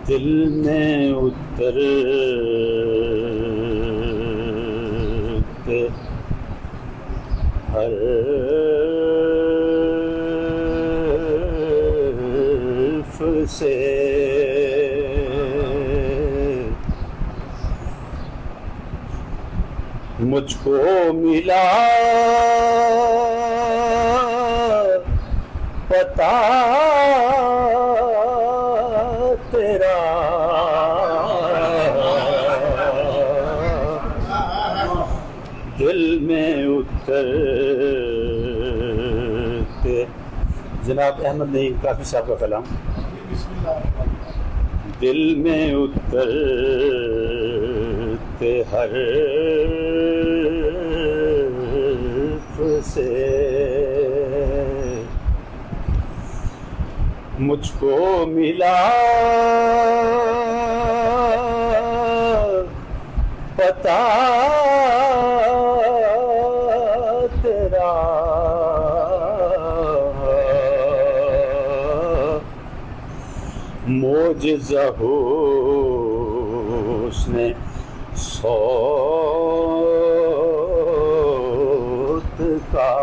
دل میں اترتے حرف سے مجھ کو ملا پتا تیرا، دل میں اترتے. جناب احمد نعیم کافی صاحب کا کلام. دل میں اترتے حرف سے مجھ کو ملا پتا تیرا، معجزہ حسن صوت کا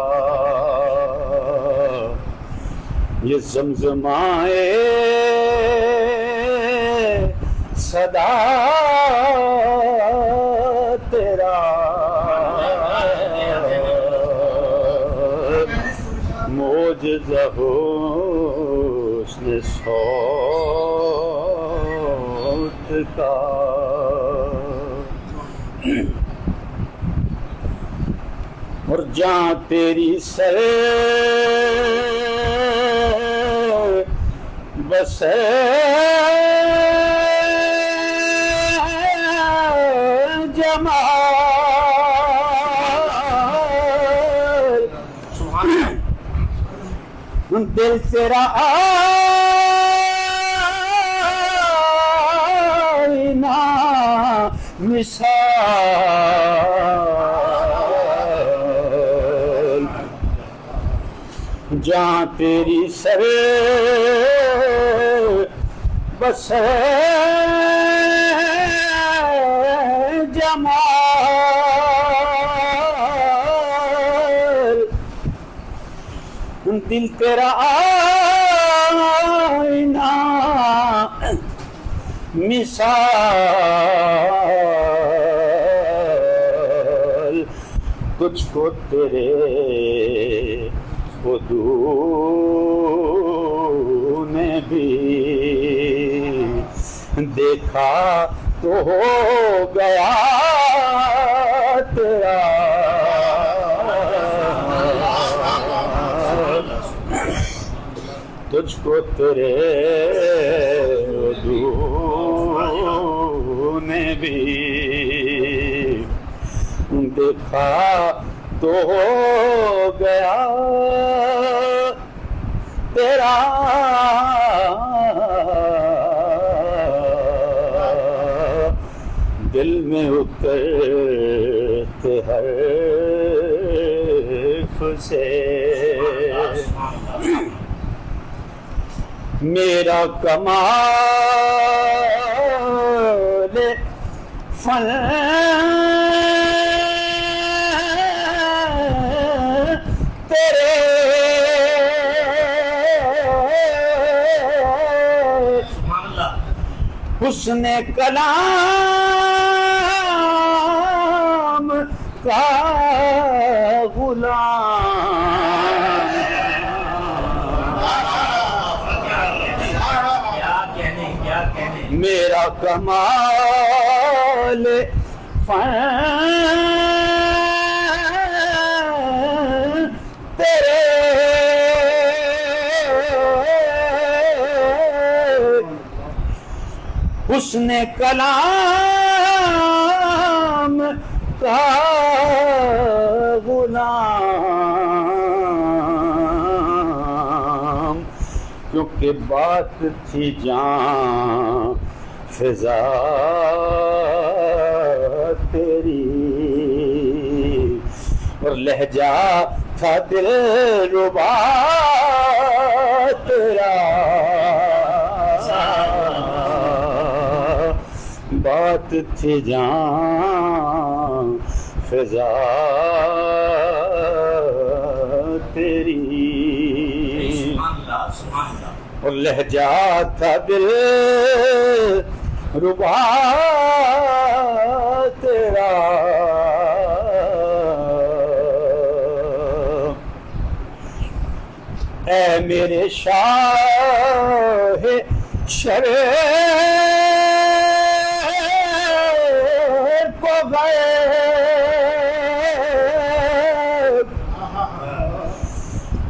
یہ زمزمائے صدا تیرا، معجزہ حسن صوت کا. اور جہاں تیری سر بس جمال، دل تیرا آئینہ مثال، جہاں تیری سر بس جمال، دل تیرا آئینہ مثال، تجھ کو تیرے خدو نے بھی دیکھا تو ہو گیا تیرا، تجھ کو تیرے خدو نے بھی دیکھا تو ہو گیا تیرا، دل میں اترتے حرف سے میرا کمال فن تیرے حسن کلام کا غلام، میرا کمال فن تیرے حسن کلام کا غلام، کیونکہ بات تھی جان فضا تیری اور لہجہ تھا دل ربا تیرا، بات تھی جان فضا تیری، اور لہجہ تھا دل ربا تیرا، اے میرے شاہ شریر کو غیب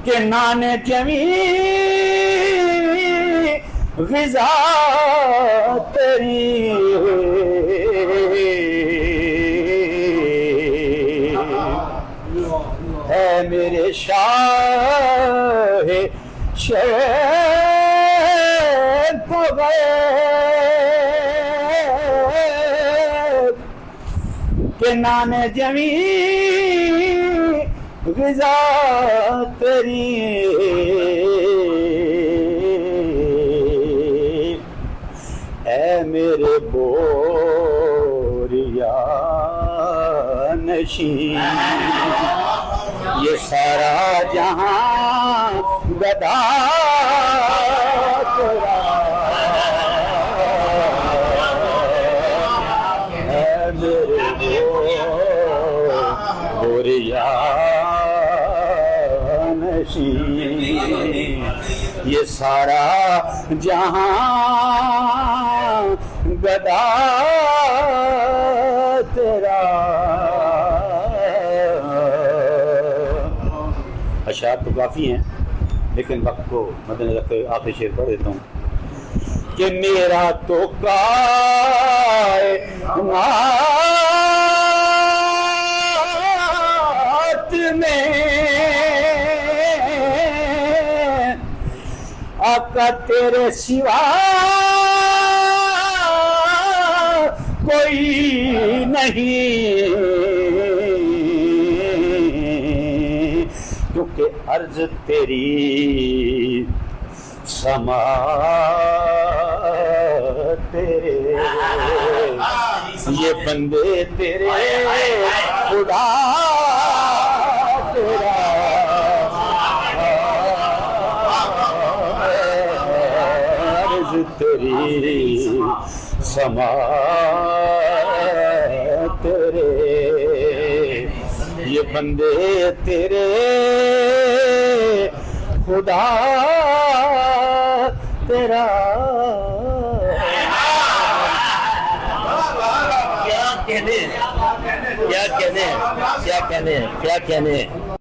کہ نان جمی غذا تیری، اے میرے شاہ شیر کو غیب کہ نان جمی غذا تیری، اے میرے بوریا نشین یہ سارا جہاں گدا تیرا، اے میرے بوریا نشین یہ سارا جہاں گدا تیرا۔ اشعار تو کافی ہیں لیکن وقت کو مد نظر رکھتے ہوئے آخری شعر پڑھ دیتا ہوں کہ میرا تو کائنات میں آقا تیرے سوا کوئی نہیں، کیونکہ عرض تیری سما تیرے، یہ بندے تیرے خدا تیرا، عرض تیری سما تیرے، یہ بندے تیرے خدا تیرا۔ کیا کہنے، کیا کہنے، کیا کہنے، کیا کہنے۔